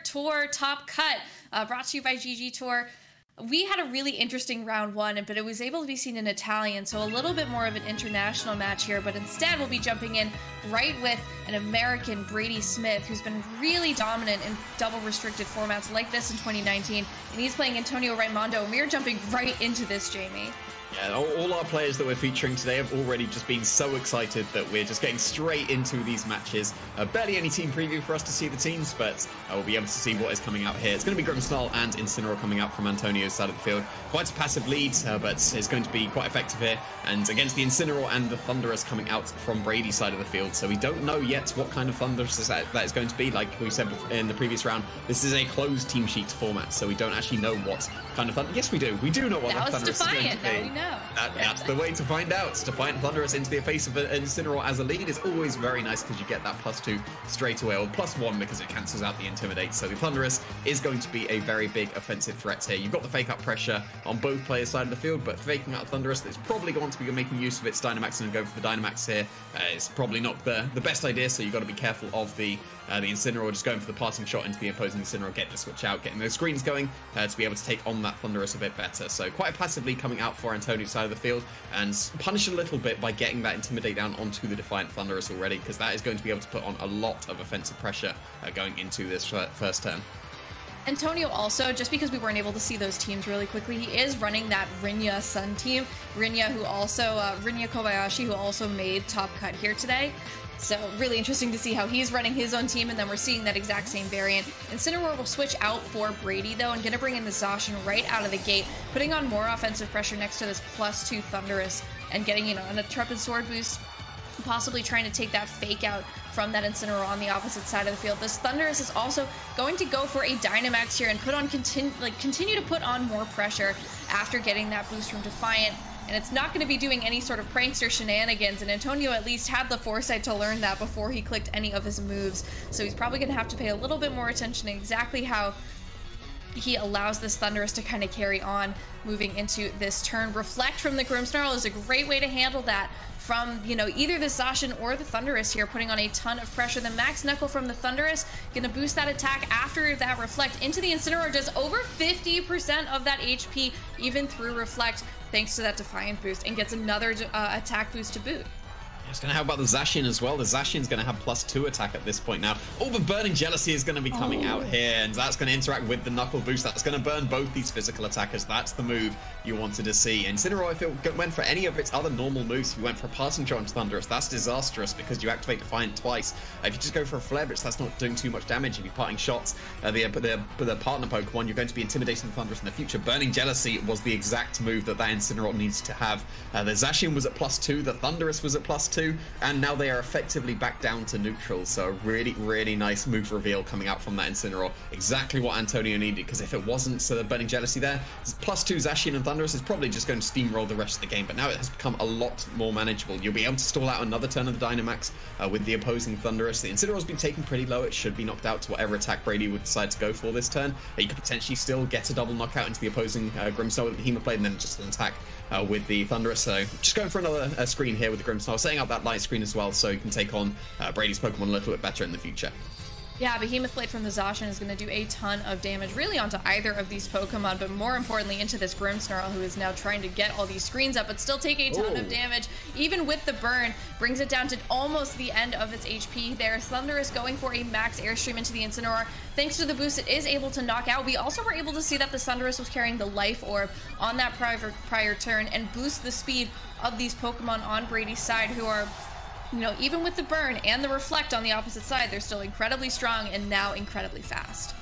Tour Top Cut, brought to you by GG Tour. We had a really interesting round one, but it was able to be seen in Italian, so a little bit more of an international match here, but instead we'll be jumping in right with an American, Brady Smith, who's been really dominant in double restricted formats like this in 2019, and he's playing Antonio Raimondo, and we are jumping right into this, Jamie. Yeah, all our players that we're featuring today have already just been so excited that we're just getting straight into these matches. Barely any team preview for us to see the teams, but we'll be able to see what is coming out here. It's going to be Grimsnarl and Incineroar coming out from Antonio's side of the field. Quite a passive lead, but it's going to be quite effective here. And against the Incineroar and the Thunderous coming out from Brady's side of the field. So we don't know yet what kind of Thunderous that is going to be. Like we said in the previous round, this is a closed team sheet format, so we don't actually know what kind of Thunderous. Yes, we do. We do know what the Thunderous is going to be. Now we know. That's the way to find out. Defiant Thunderous into the face of Incineroar as a lead is always very nice because you get that +2 straight away, or +1 because it cancels out the Intimidate. So the Thunderous is going to be a very big offensive threat here. You've got the fake out pressure on both players' side of the field, but faking out Thunderous is probably going to be making use of its Dynamax and go for the Dynamax here. It's probably not the best idea, so you've got to be careful of the Incineroar just going for the passing shot into the opposing Incineroar, getting the switch out, getting those screens going to be able to take on that Thunderous a bit better. So quite passively coming out for Antonio's side of the field, and punish a little bit by getting that Intimidate down onto the Defiant Thunderous already, because that is going to be able to put on a lot of offensive pressure going into this first turn. Antonio also, just because we weren't able to see those teams really quickly, he is running that Rinya Sun team. Rinya Kobayashi, who also made Top Cut here today. So really interesting to see how he's running his own team, and then we're seeing that exact same variant. Incineroar will switch out for Brady, though, and going to bring in the Zacian right out of the gate, putting on more offensive pressure next to this +2 Thunderous, and getting, an Intrepid Sword boost, possibly trying to take that fake out from that Incineroar on the opposite side of the field. This Thunderous is also going to go for a Dynamax here and continue to put on more pressure after getting that boost from Defiant. And it's not going to be doing any sort of prankster shenanigans, and Antonio at least had the foresight to learn that before he clicked any of his moves. So he's probably going to have to pay a little bit more attention to exactly how he allows this Thunderous to kind of carry on moving into this turn. Reflect from the Grimsnarl is a great way to handle that from, either the Zacian or the Thunderous here, putting on a ton of pressure. The Max Knuckle from the Thunderous going to boost that attack after that Reflect into the Incineroar, does over 50% of that HP even through Reflect thanks to that Defiant boost, and gets another attack boost to boot. It's going to have about the Zacian as well. The Zacian's going to have +2 attack at this point now. Oh, the Burning Jealousy is going to be coming out here, and that's going to interact with the Knuckle boost. That's going to burn both these physical attackers. That's the move you wanted to see. Incineroar, if it went for any of its other normal moves, if you went for a passing shot into Thunderous, that's disastrous because you activate Defiant twice. If you just go for a Flare Blitz, that's not doing too much damage. If you're parting shots, the partner Pokemon, you're going to be intimidating Thunderous in the future. Burning Jealousy was the exact move that Incineroar needs to have. The Zacian was at +2, the Thunderous was at +2, and now they are effectively back down to neutral. So a really, really nice move reveal coming out from that Incineroar. Exactly what Antonio needed, because if it wasn't the Burning Jealousy there, +2 Zacian and Thunderous is probably just going to steamroll the rest of the game, but now it has become a lot more manageable. You'll be able to stall out another turn of the Dynamax with the opposing Thunderous. The Incineroar's been taken pretty low. It should be knocked out to whatever attack Brady would decide to go for this turn. You could potentially still get a double knockout into the opposing Grimsnarl with the Hemoblade, and then just an attack with the Thunderous. So just going for another screen here with the Grimsnarl, setting up that light screen as well, so you can take on Brady's Pokemon a little bit better in the future. Yeah, Behemoth Blade from the Zacian is going to do a ton of damage, really onto either of these Pokemon, but more importantly into this Grimsnarl, who is now trying to get all these screens up, but still take a ton of damage. Even with the burn, brings it down to almost the end of its HP there. Thunderous going for a max Airstream into the Incineroar. Thanks to the boost, it is able to knock out. We also were able to see that the Thunderous was carrying the Life Orb on that prior turn and boost the speed of these Pokemon on Brady's side, who are, even with the burn and the Reflect on the opposite side, they're still incredibly strong and now incredibly fast.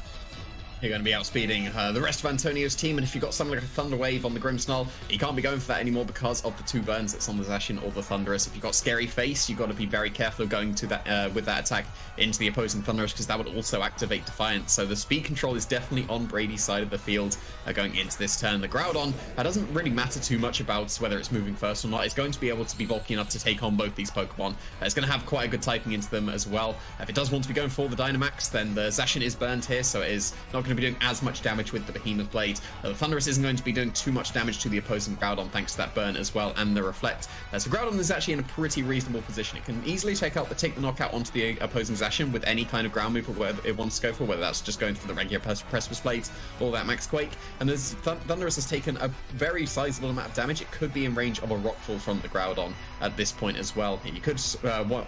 You're going to be outspeeding the rest of Antonio's team, and if you've got something like a Thunder Wave on the Grimsnarl, you can't be going for that anymore because of the 2 burns that's on the Zacian or the Thunderous. If you've got Scary Face, you've got to be very careful of going to that with that attack into the opposing Thunderous, because that would also activate Defiance. So the speed control is definitely on Brady's side of the field going into this turn. The Groudon doesn't really matter too much about whether it's moving first or not. It's going to be able to be bulky enough to take on both these Pokemon. It's going to have quite a good typing into them as well. If it does want to be going for the Dynamax, then the Zacian is burned here, so it is not going to be doing as much damage with the Behemoth Blade. The Thunderous isn't going to be doing too much damage to the opposing Groudon thanks to that burn as well and the Reflect. So Groudon is actually in a pretty reasonable position. It can easily take the knockout onto the opposing Zacian with any kind of ground move or whatever it wants to go for, whether that's just going for the regular Precipice Blades or that Max Quake. And as Thunderous has taken a very sizable amount of damage, it could be in range of a Rockfall from the Groudon at this point as well. You could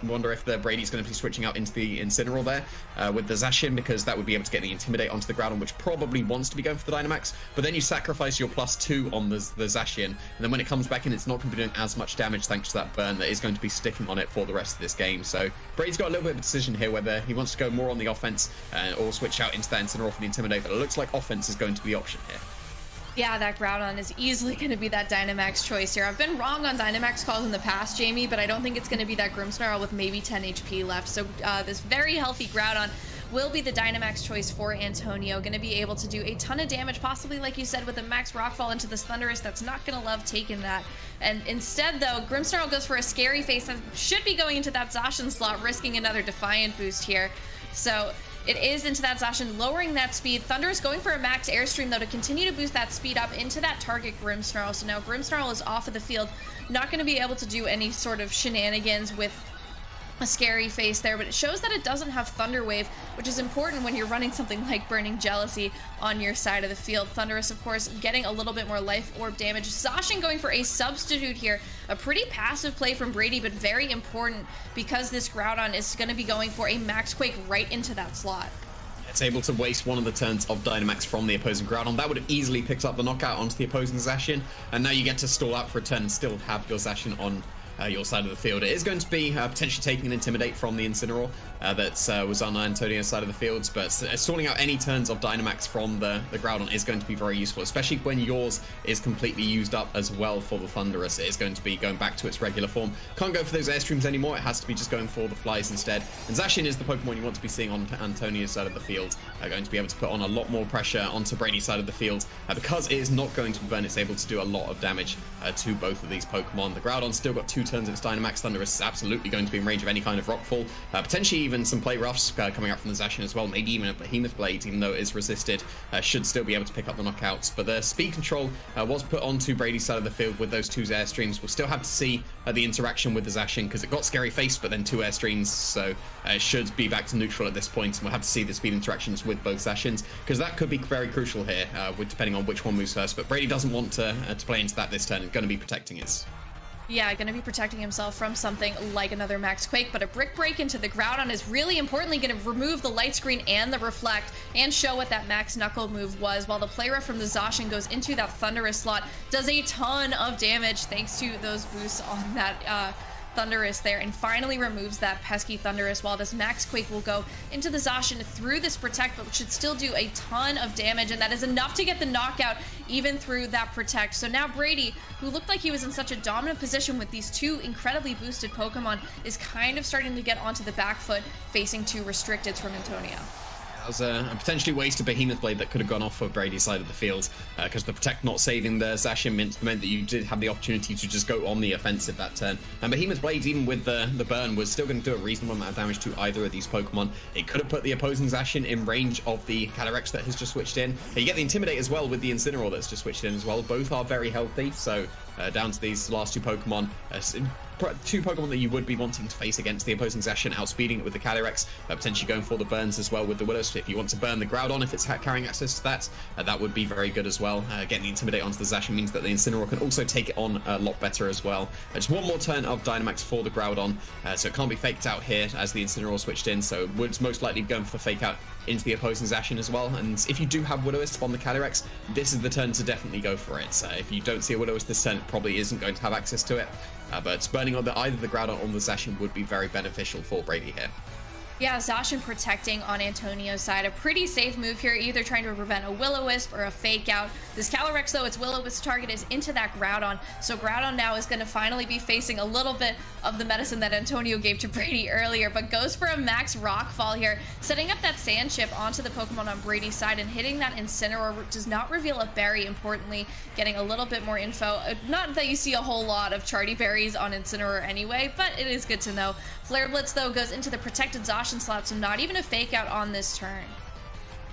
wonder if the Brady's going to be switching out into the Incineroar there with the Zacian, because that would be able to get the Intimidate onto the Groudon, which probably wants to be going for the Dynamax, but then you sacrifice your +2 on the Zacian, and then when it comes back in, it's not going to be doing as much damage thanks to that burn that is going to be sticking on it for the rest of this game. So Brady's got a little bit of a decision here whether he wants to go more on the offense or switch out into that Incineroar for the Intimidate, but it looks like offense is going to be the option here. Yeah, that Groudon is easily going to be that Dynamax choice here. I've been wrong on Dynamax calls in the past, Jamie, but I don't think it's going to be that Grimmsnarl with maybe 10 HP left. So this very healthy Groudon will be the Dynamax choice for Antonio. Going to be able to do a ton of damage, possibly, like you said, with a Max Rockfall into this Thunderous. That's not going to love taking that. And instead, though, Grimmsnarl goes for a Scary Face and should be going into that Zacian slot, risking another Defiant boost here. So it is into that Zacian, lowering that speed. Thunderous going for a max Airstream, though, to continue to boost that speed up into that target Grimmsnarl. So now Grimmsnarl is off of the field, not going to be able to do any sort of shenanigans with a Scary Face there, but it shows that it doesn't have Thunder Wave, which is important when you're running something like Burning Jealousy on your side of the field. Thunderous, of course, getting a little bit more Life Orb damage. Zacian going for a substitute here. A pretty passive play from Brady, but very important because this Groudon is going to be going for a Max Quake right into that slot. It's able to waste one of the turns of Dynamax from the opposing Groudon. That would have easily picked up the knockout onto the opposing Zacian, and now you get to stall out for a turn and still have your Zacian on your side of the field. It is going to be potentially taking an Intimidate from the Incineroar that was on Antonio's side of the field, but stalling out any turns of Dynamax from the Groudon is going to be very useful, especially when yours is completely used up as well for the Thunderous. It is going to be going back to its regular form. Can't go for those Airstreams anymore. It has to be just going for the Flies instead. And Zacian is the Pokemon you want to be seeing on Antonio's side of the field. Going to be able to put on a lot more pressure onto Brady's side of the field because it is not going to burn. It's able to do a lot of damage to both of these Pokemon. The Groudon's still got 2 turns of its Dynamax. Thunderous is absolutely going to be in range of any kind of Rockfall. Potentially even some Play Roughs coming out from the Zacian as well. Maybe even a Behemoth Blade, even though it is resisted, should still be able to pick up the knockouts. But the speed control was put onto Brady's side of the field with those 2 Airstreams. We'll still have to see the interaction with the Zacian because it got Scary Face, but then 2 Airstreams, so it should be back to neutral at this point. And we'll have to see the speed interactions with both Zacians because that could be very crucial here, depending on which one moves first. But Brady doesn't want to play into that this turn. It's going to be protecting it. Yeah, going to be protecting himself from something like another Max Quake, but a Brick Break into the Groudon is really importantly going to remove the Light Screen and the Reflect and show what that Max Knuckle move was, while the Play Rough from the Zacian goes into that Thunderous slot, does a ton of damage thanks to those boosts on that Thunderous there, and finally removes that pesky Thunderous, while this Max Quake will go into the Zacian through this Protect, but should still do a ton of damage, and that is enough to get the knockout even through that Protect. So now Brady, who looked like he was in such a dominant position with these 2 incredibly boosted Pokemon, is kind of starting to get onto the back foot, facing 2 Restricteds from Antonio. That was a potentially wasted Behemoth Blade that could have gone off for Brady's side of the field because the Protect not saving the Zacian meant that you did have the opportunity to just go on the offensive that turn. And Behemoth Blade, even with the burn, was still going to do a reasonable amount of damage to either of these Pokemon. It could have put the opposing Zacian in range of the Calyrex that has just switched in. You get the Intimidate as well with the Incineroar that's just switched in as well. Both are very healthy, so down to these last 2 Pokemon. 2 Pokemon that you would be wanting to face against the opposing Zacian, outspeeding it with the Calyrex, potentially going for the burns as well with the Willows. If you want to burn the Groudon, if it's carrying access to that, that would be very good as well. Getting the Intimidate onto the Zacian means that the Incineroar can also take it on a lot better as well. Just 1 more turn of Dynamax for the Groudon, so it can't be faked out here as the Incineroar switched in, so would most likely be going for the fake out into the opposing Zacian as well. And if you do have Will-O-Wisp on the Calyrex, this is the turn to definitely go for it. If you don't see a Will-O-Wisp this turn, it probably isn't going to have access to it. But burning on either the Groudon or the Zacian would be very beneficial for Brady here. Yeah, Zacian protecting on Antonio's side. A pretty safe move here, either trying to prevent a Will-O-Wisp or a Fake Out. This Calyrex, though, its Will-O-Wisp target is into that Groudon, so Groudon now is going to finally be facing a little bit of the medicine that Antonio gave to Brady earlier, but goes for a Max Rockfall here, setting up that Sand Chip onto the Pokemon on Brady's side and hitting that Incineroar. Does not reveal a berry, importantly, getting a little bit more info. Not that you see a whole lot of Charty Berries on Incineroar anyway, but it is good to know. Flare Blitz, though, goes into the protected Zacian slot, so not even a Fake Out on this turn.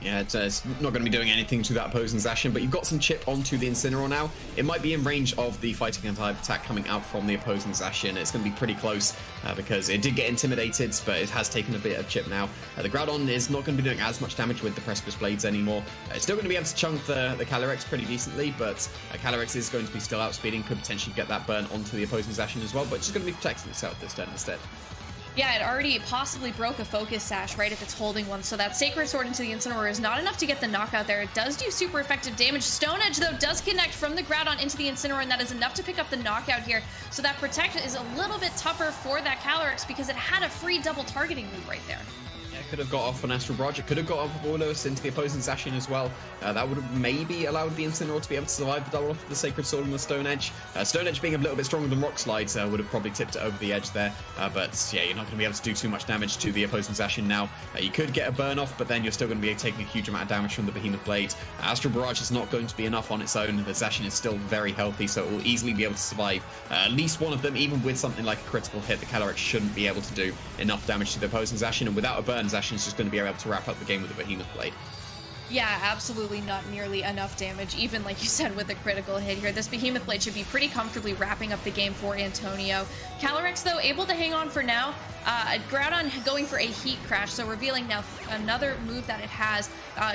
Yeah, it's not going to be doing anything to that opposing Zacian, but you've got some chip onto the Incineroar now. It might be in range of the fighting type attack coming out from the opposing Zacian. It's going to be pretty close because it did get intimidated, but it has taken a bit of chip now. The Groudon is not going to be doing as much damage with the Precipice Blades anymore. It's still going to be able to chunk the Calyrex pretty decently, but Calyrex is going to be still outspeeding, could potentially get that burn onto the opposing Zacian as well, but it's just going to be protecting itself this turn instead. Yeah, it already possibly broke a Focus Sash, right, if it's holding one. So that Sacred Sword into the Incineroar is not enough to get the knockout there. It does do super effective damage. Stone Edge, though, does connect from the Groudon into the Incineroar, and that is enough to pick up the knockout here. So that Protect is a little bit tougher for that Calyrex because it had a free double targeting move right there. Could have got off an Astral Barrage. It could have got off Warless into the opposing Zacian as well. That would have maybe allowed the Incineroar to be able to survive the double off of the Sacred Sword and the Stone Edge. Stone Edge being a little bit stronger than Rock Slides would have probably tipped it over the edge there. But yeah, you're not going to be able to do too much damage to the opposing Zacian now. You could get a burn off, but then you're still going to be taking a huge amount of damage from the Behemoth Blade. Astral Barrage is not going to be enough on its own. The Zacian is still very healthy, so it will easily be able to survive at least one of them. Even with something like a critical hit, the Calyrex shouldn't be able to do enough damage to the opposing Zacian, and without a burn, Zacian is just going to be able to wrap up the game with the Behemoth Blade. Yeah, absolutely not nearly enough damage, even like you said with a critical hit here. This Behemoth Blade should be pretty comfortably wrapping up the game for Antonio. Calyrex, though, able to hang on for now. Groudon going for a Heat Crash, so revealing now another move that it has,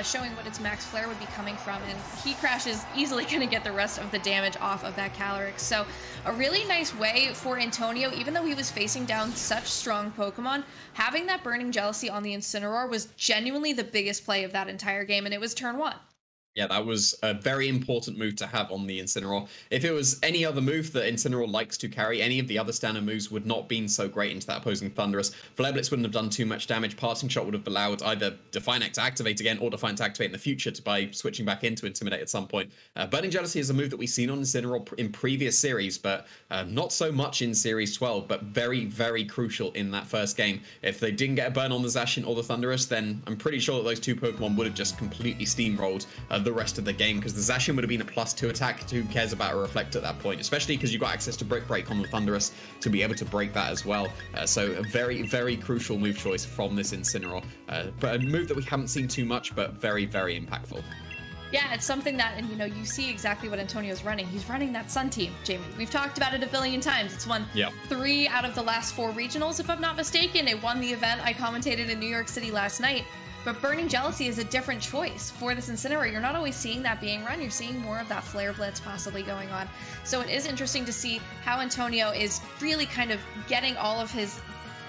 showing what its Max Flare would be coming from, and Heat Crash is easily going to get the rest of the damage off of that Calyrex. So a really nice way for Antonio, even though he was facing down such strong Pokemon, having that Burning Jealousy on the Incineroar was genuinely the biggest play of that entire game, and it was turn 1. Yeah, that was a very important move to have on the Incineroar. If it was any other move that Incineroar likes to carry, any of the other standard moves would not have been so great into that opposing Thunderous. Flare Blitz wouldn't have done too much damage. Passing Shot would have allowed either Defiant to activate again or Defiant to activate in the future by switching back into Intimidate at some point. Burning Jealousy is a move that we've seen on Incineroar in previous series, but not so much in Series 12, but very, very crucial in that first game. If they didn't get a burn on the Zacian or the Thunderous, then I'm pretty sure that those two Pokemon would have just completely steamrolled the rest of the game, because the Zacian would have been a +2 attack. Who cares about a Reflect at that point, especially because you've got access to Brick Break on the Thunderous to be able to break that as well. So a very, very crucial move choice from this Incineroar, but a move that we haven't seen too much, but very, very impactful. Yeah, it's something that, and you know, you see exactly what Antonio's running. He's running that Sun team, Jamie. We've talked about it a billion times. It's won 3 out of the last 4 regionals, if I'm not mistaken. It won the event I commentated in New York City last night. But Burning Jealousy is a different choice for this Incineroar. You're not always seeing that being run. You're seeing more of that Flare Blitz possibly going on. So it is interesting to see how Antonio is really kind of getting all of his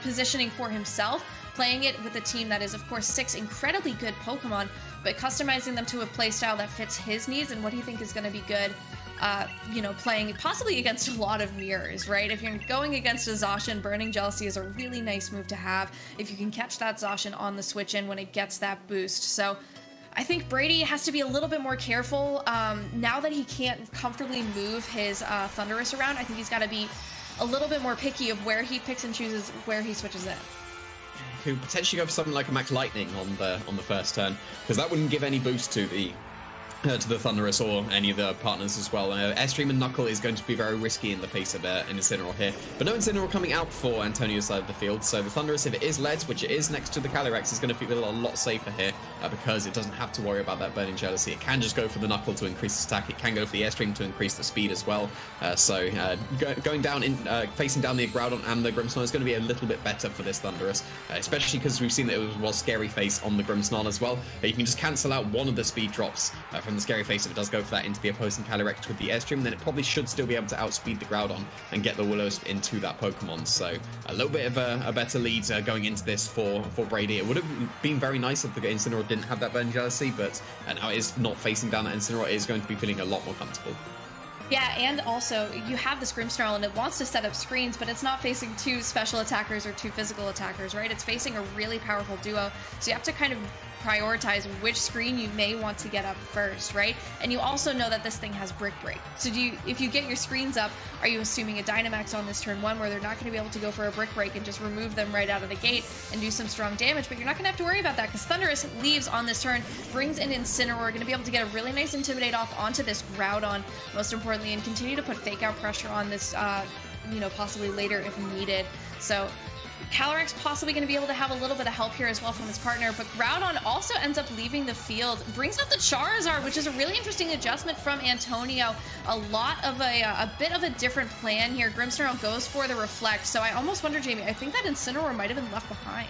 positioning for himself, playing it with a team that is, of course, 6 incredibly good Pokemon, but customizing them to a playstyle that fits his needs and what do you think is going to be good. You know, playing possibly against a lot of mirrors, right? If you're going against a Zacian, Burning Jealousy is a really nice move to have if you can catch that Zacian on the switch in when it gets that boost. So I think Brady has to be a little bit more careful now that he can't comfortably move his Thunderous around. I think he's got to be a little bit more picky of where he picks and chooses where he switches in. Could potentially go for something like a Max Lightning on the first turn, because that wouldn't give any boost to the Thunderous or any of the partners as well. Airstream and Knuckle is going to be very risky in the face of an Incineroar here, but no Incineroar coming out for Antonio's side of the field, so the Thunderous, if it is led, which it is next to the Calyrex, is going to feel a lot safer here because it doesn't have to worry about that Burning Jealousy. It can just go for the Knuckle to increase its attack, it can go for the Airstream to increase the speed as well, so going down, facing down the Groudon and the Grimmsnarl is going to be a little bit better for this Thunderous, especially because we've seen that it was Scary Face on the Grimmsnarl as well. You can just cancel out one of the speed drops from the Scary Face if it does go for that into the opposing Calyrex with the Airstream, then it probably should still be able to outspeed the Groudon and get the Will-O-Wisp into that Pokemon. So a little bit of a better lead going into this for Brady. It would have been very nice if the Incineroar didn't have that Burn Jealousy, but now it is not facing down that Incineroar. It is going to be feeling a lot more comfortable. Yeah, and also, you have this Grimmsnarl, and it wants to set up screens, but it's not facing 2 special attackers or 2 physical attackers, right? It's facing a really powerful duo, so you have to kind of prioritize which screen you may want to get up first, right? And you also know that this thing has Brick Break. So if you get your screens up, are you assuming a Dynamax on this turn 1 where they're not going to be able to go for a Brick Break and just remove them right out of the gate and do some strong damage? But you're not going to have to worry about that because Thunderous leaves on this turn, brings in Incineroar, going to be able to get a really nice Intimidate off onto this Groudon, most importantly, and continue to put Fake Out pressure on this, you know, possibly later if needed. So Calyrex possibly going to be able to have a little bit of help here as well from his partner, but Groudon also ends up leaving the field, brings out the Charizard, which is a really interesting adjustment from Antonio. A lot of a bit of a different plan here. Grimmsnarl goes for the Reflect, so I almost wonder, Jamie, I think that Incineroar might have been left behind.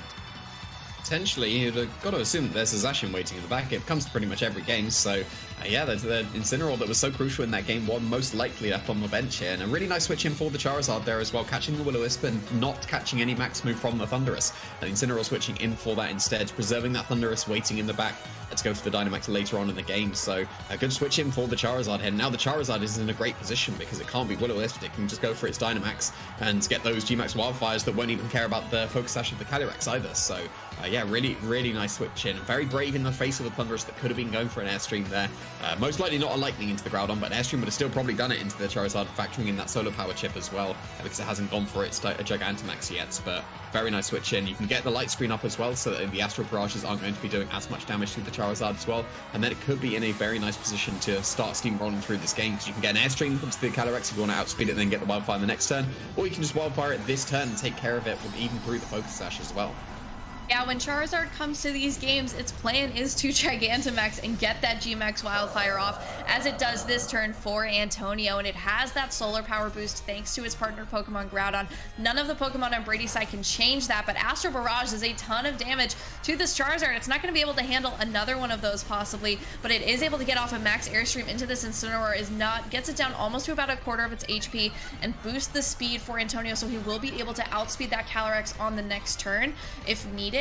Potentially, you'd have got to assume that there's a Zacian waiting in the back. It comes to pretty much every game, so yeah, the Incineroar that was so crucial in that game one most likely left on the bench here, and a really nice switch in for the Charizard there as well, catching the Will-O-Wisp and not catching any max move from the Thundurus. And Incineroar switching in for that instead, preserving that Thundurus waiting in the back to go for the Dynamax later on in the game. So a good switch in for the Charizard here. Now the Charizard is in a great position because it can't be Will-O-Wisp. It can just go for its Dynamax and get those G-Max Wildfires that won't even care about the Focus Sash of the Calyrex either. So yeah, really nice switch in. Very brave in the face of the Thundurus that could have been going for an Airstream there. Most likely not a Lightning into the Groudon, but an Airstream would have still probably done it into the Charizard, factoring in that Solar Power chip as well, because it hasn't gone for its Gigantamax yet. But very nice switch in. You can get the Light Screen up as well, so that the Astral Barrages aren't going to be doing as much damage to the Charizard as well. And then it could be in a very nice position to start steamrolling through this game, because you can get an Airstream into the Calyrex if you want to outspeed it and then get the Wildfire the next turn, or you can just Wildfire it this turn and take care of it with even through the Focus Sash as well. Yeah, when Charizard comes to these games, its plan is to Gigantamax and get that G-Max Wildfire off, as it does this turn for Antonio, and it has that Solar Power boost thanks to its partner Pokemon Groudon. None of the Pokemon on Brady's side can change that, but Astral Barrage is a ton of damage to this Charizard. It's not going to be able to handle another one of those possibly, but it is able to get off a max Airstream into this Incineroar, gets it down almost to about a quarter of its HP, and boosts the speed for Antonio, so he will be able to outspeed that Calyrex on the next turn if needed.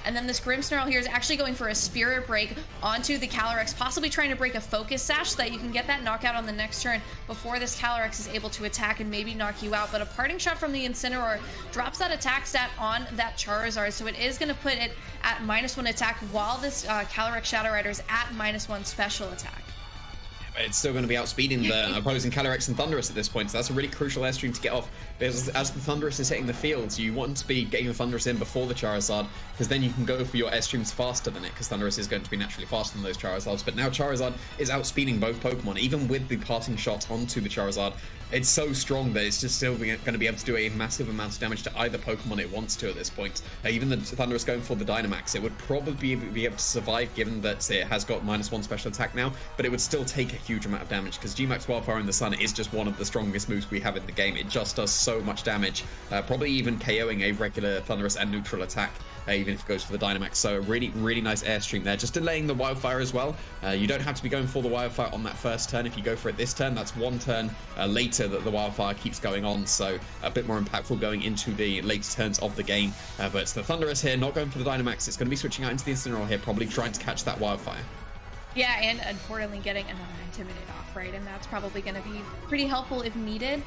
And then this Grimmsnarl here is actually going for a Spirit Break onto the Calyrex, possibly trying to break a Focus Sash so that you can get that knockout on the next turn before this Calyrex is able to attack and maybe knock you out. But a Parting Shot from the Incineroar drops that attack stat on that Charizard, so it is going to put it at -1 attack while this Calyrex Shadow Rider is at -1 special attack. It's still going to be outspeeding the opposing Calyrex and Thundurus at this point, so that's a really crucial Airstream to get off, because as the Thundurus is hitting the field, you want to be getting the Thundurus in before the Charizard, because then you can go for your Airstreams faster than it, because Thundurus is going to be naturally faster than those Charizards. But now Charizard is outspeeding both Pokemon, even with the Parting Shot onto the Charizard. It's so strong that it's just still going to be able to do a massive amount of damage to either Pokemon it wants to at this point. Even the Thundurus going for the Dynamax, it would probably be able to survive, given that it has got -1 special attack now, but it would still take a huge amount of damage, because G-Max Wildfire in the Sun is just one of the strongest moves we have in the game. It just does so much damage, probably even KOing a regular Thundurus and neutral attack, even if it goes for the Dynamax. So a really nice Airstream there, just delaying the Wildfire as well. You don't have to be going for the Wildfire on that first turn. If you go for it this turn, that's one turn later that the Wildfire keeps going on, so a bit more impactful going into the later turns of the game. But it's the Thundurus here, not going for the Dynamax. It's going to be switching out into the Incineroar here, probably trying to catch that Wildfire. Yeah, and importantly getting another Intimidate off, right? And that's probably going to be pretty helpful if needed.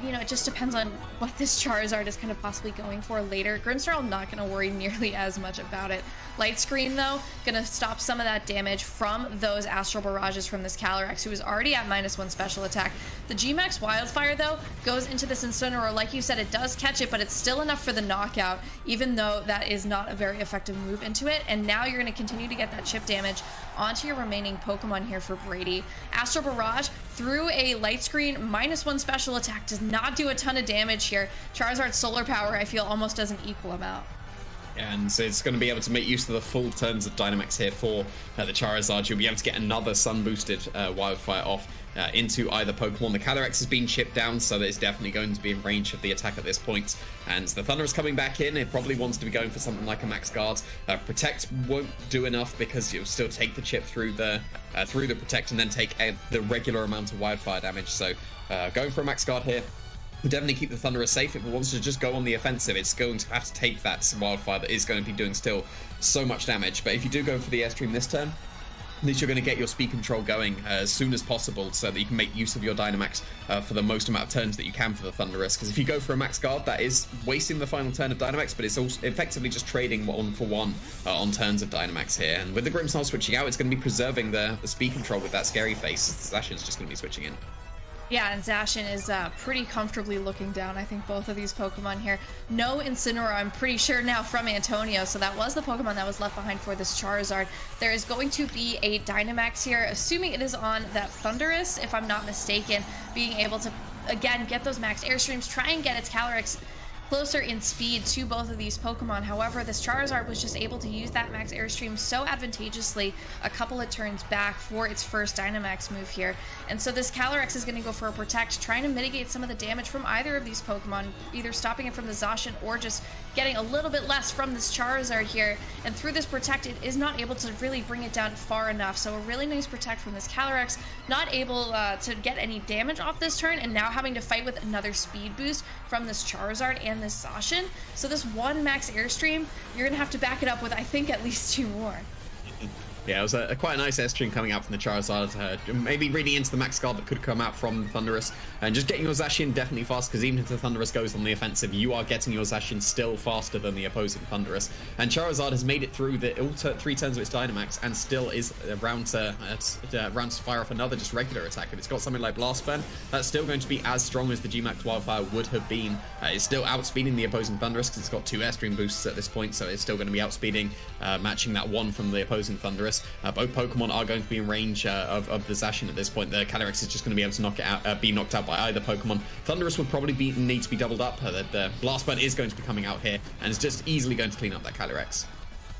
You know, it just depends on what this Charizard is kind of possibly going for later. Grimmsnarl not going to worry nearly as much about it. Light Screen, though, going to stop some of that damage from those Astral Barrages from this Calyrex, who is already at -1 special attack. The G-Max Wildfire, though, goes into this Incineroar. Like you said, it does catch it, but it's still enough for the knockout, even though that is not a very effective move into it. And now you're going to continue to get that chip damage onto your remaining Pokemon here for Brady. Astral Barrage through a Light Screen, -1 special attack, does not do a ton of damage here. Charizard's Solar Power, I feel, almost doesn't equal him out. And so it's going to be able to make use of the full turns of Dynamax here for the Charizard. You'll be able to get another Sun-boosted Wildfire off into either Pokemon. The Calyrex has been chipped down, so that it's definitely going to be in range of the attack at this point. And the Thundurus coming back in, it probably wants to be going for something like a Max Guard. Protect won't do enough, because you'll still take the chip through the Protect and then take the regular amount of Wildfire damage. So going for a Max Guard here will definitely keep the Thundurus safe. If it wants to just go on the offensive, it's going to have to take that Wildfire that is going to be doing still so much damage. But if you do go for the Airstream this turn, at least you're going to get your speed control going as soon as possible, so that you can make use of your Dynamax for the most amount of turns that you can for the Thundurus. Because if you go for a Max Guard, that is wasting the final turn of Dynamax, but it's also effectively just trading 1-for-1 on turns of Dynamax here. And with the Grimmsnarl switching out, it's going to be preserving the speed control with that Scary Face, as the Zacian's just going to be switching in. Yeah, and Zacian is pretty comfortably looking down, I think, both of these Pokemon here. No Incineroar, I'm pretty sure now, from Antonio, so that was the Pokemon that was left behind for this Charizard. There is going to be a Dynamax here, assuming it is on that Thundurus, if I'm not mistaken, being able to, again, get those max Airstreams, try and get its Calyrex closer in speed to both of these Pokemon. However, this Charizard was just able to use that max airstream so advantageously a couple of turns back for its first Dynamax move here. And so this Calyrex is going to go for a Protect, trying to mitigate some of the damage from either of these Pokemon, either stopping it from the Zacian or just getting a little bit less from this Charizard here. And through this Protect, it is not able to really bring it down far enough. So a really nice Protect from this Calyrex, not able to get any damage off this turn, and now having to fight with another speed boost from this Charizard and this Zacian. So this one max airstream, you're gonna have to back it up with, I think, at least 2 more. Yeah, it was quite a nice airstream coming out from the Charizard. Maybe reading into the max guard that could come out from the Thundurus. And just getting your Zacian definitely fast, because even if the Thundurus goes on the offensive, you are getting your Zacian still faster than the opposing Thundurus. And Charizard has made it through the 3 turns of its Dynamax and still is round to fire off another just regular attack. If it's got something like Blast Burn, that's still going to be as strong as the G-Max Wildfire would have been. It's still outspeeding the opposing Thundurus because it's got 2 airstream boosts at this point, so it's still going to be outspeeding, matching that one from the opposing Thundurus. Both Pokemon are going to be in range of the Zacian at this point. The Calyrex is just going to be able to knock it out, be knocked out by either Pokemon. Thundurus would probably need to be doubled up. The Blast Burn is going to be coming out here, and it's just easily going to clean up that Calyrex.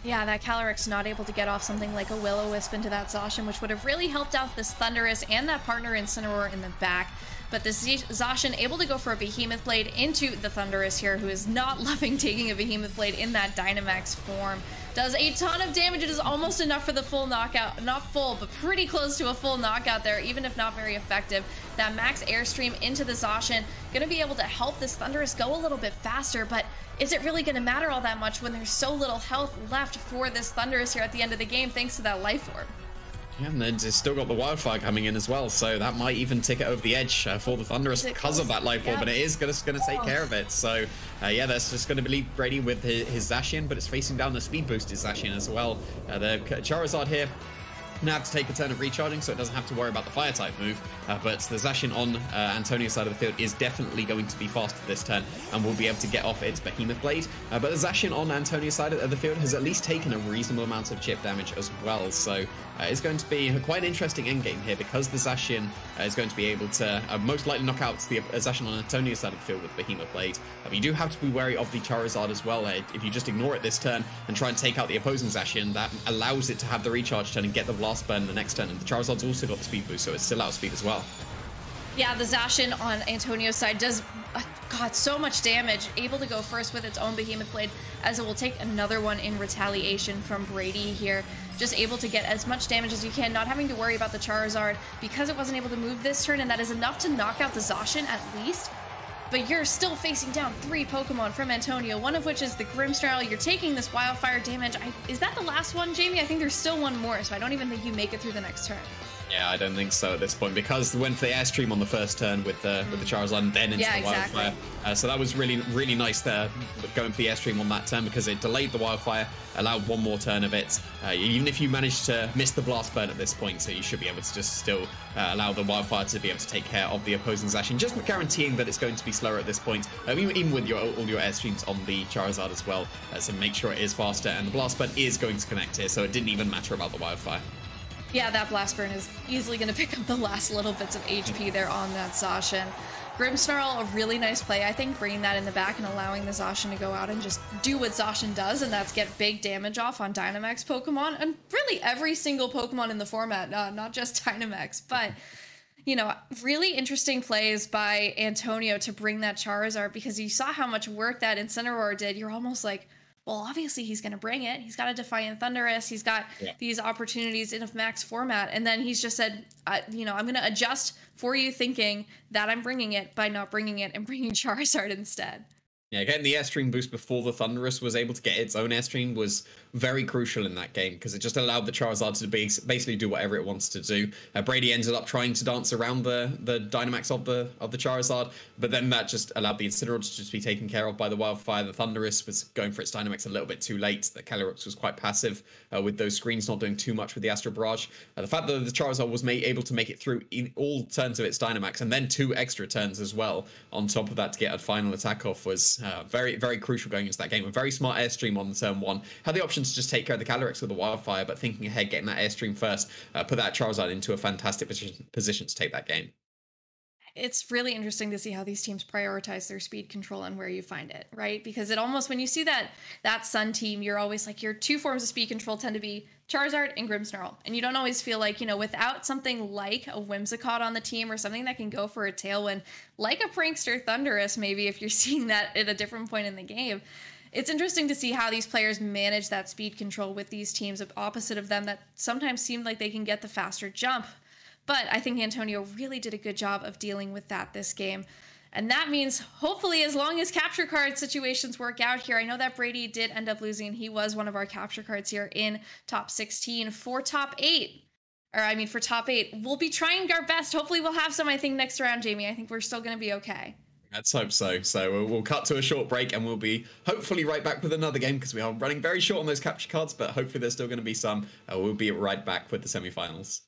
Yeah, that Calyrex not able to get off something like a Will-O-Wisp into that Zacian, which would have really helped out this Thundurus and that partner Incineroar in the back. But this Zacian able to go for a Behemoth Blade into the Thundurus here, who is not loving taking a Behemoth Blade in that Dynamax form. Does a ton of damage. It is almost enough for the full knockout. Not full, but pretty close to a full knockout there, even if not very effective. That max airstream into the Zacian, going to be able to help this Thundurus go a little bit faster, but is it really going to matter all that much when there's so little health left for this Thundurus here at the end of the game, thanks to that Life Orb? Yeah, and then it's still got the Wildfire coming in as well, so that might even tick it over the edge for the Thundurus because of that Life Orb, but it is going to take care of it. So, yeah, that's just going to leave Brady with his Zacian, but it's facing down the speed boosted Zacian as well. The Charizard here now have to take a turn of recharging, so it doesn't have to worry about the fire type move, but the Zacian on Antonio's side of the field is definitely going to be faster this turn and will be able to get off its Behemoth Blade, but the Zacian on Antonio's side of the field has at least taken a reasonable amount of chip damage as well, so it's going to be quite an interesting endgame here because the Zacian is going to be able to most likely knock out the Zacian on Antonio's side of the field with Behemoth Blade. But you do have to be wary of the Charizard as well. If you just ignore it this turn and try and take out the opposing Zacian, that allows it to have the recharge turn and get the Blast Burn the next turn. And the Charizard's also got the speed boost, so it's still outspeed as well. Yeah, the Zacian on Antonio's side does, God, so much damage. Able to go first with its own Behemoth Blade, as it will take another one in retaliation from Brady here. Just able to get as much damage as you can, not having to worry about the Charizard because it wasn't able to move this turn, and that is enough to knock out the Zacian at least. But you're still facing down 3 Pokemon from Antonio, one of which is the Grimmsnarl. You're taking this Wildfire damage. Is that the last one, Jamie? I think there's still one more, so I don't even think you make it through the next turn. Yeah, I don't think so at this point, because went for the airstream on the first turn with the Charizard and then into the Wildfire. So that was really nice there, going for the airstream on that turn, because it delayed the Wildfire, allowed one more turn of it. Even if you managed to miss the Blast Burn at this point, so you should be able to just still allow the Wildfire to be able to take care of the opposing Zacian, just guaranteeing that it's going to be slower at this point, even with all your airstreams on the Charizard as well, so make sure it is faster, and the Blast Burn is going to connect here, so it didn't even matter about the Wildfire. Yeah, that Blast Burn is easily going to pick up the last little bits of HP there on that Zacian. Grimmsnarl, a really nice play, I think, bringing that in the back and allowing the Zacian to go out and just do what Zacian does, and that's get big damage off on Dynamax Pokemon, and really every single Pokemon in the format, not just Dynamax, but, you know, really interesting plays by Antonio to bring that Charizard, because you saw how much work that Incineroar did. You're almost like, well, obviously he's going to bring it. He's got a Defiant Thundurus. He's got these opportunities in a max format. And then he's just said, you know, I'm going to adjust for you thinking that I'm bringing it by not bringing it and bringing Charizard instead. Yeah, getting the airstream boost before the Thundurus was able to get its own airstream was very crucial in that game, because it just allowed the Charizard to basically do whatever it wants to do. Brady ended up trying to dance around the Dynamax of the Charizard, but then that just allowed the Incineroar to just be taken care of by the Wildfire. The Thundurus was going for its Dynamax a little bit too late. The Calyrex was quite passive with those screens not doing too much with the Astral Barrage. The fact that the Charizard was able to make it through in all turns of its Dynamax, and then 2 extra turns as well on top of that to get a final attack off, was very crucial going into that game. A very smart airstream on the turn 1. Had the option to just take care of the Calyrex with the Wildfire, but thinking ahead, getting that airstream first, put that Charizard into a fantastic position to take that game. it's really interesting to see how these teams prioritize their speed control and where you find it, right? Because it almost, when you see that Sun team, you're always like, your two forms of speed control tend to be Charizard and Grimmsnarl. And you don't always feel like, without something like a Whimsicott on the team or something that can go for a Tailwind, like a Prankster Thundurus, maybe if you're seeing that at a different point in the game. It's interesting to see how these players manage that speed control with these teams opposite of them that sometimes seem like they can get the faster jump. But I think Antonio really did a good job of dealing with that this game. And that means, hopefully, as long as capture card situations work out here, I know that Brady did end up losing, and he was one of our capture cards here in top 16 for top 8. For top 8. We'll be trying our best. Hopefully we'll have some, I think, next round, Jamie. I think we're still going to be okay. Let's hope so. So we'll cut to a short break and we'll be hopefully right back with another game because we are running very short on those capture cards, but hopefully there's still going to be some. We'll be right back with the semifinals.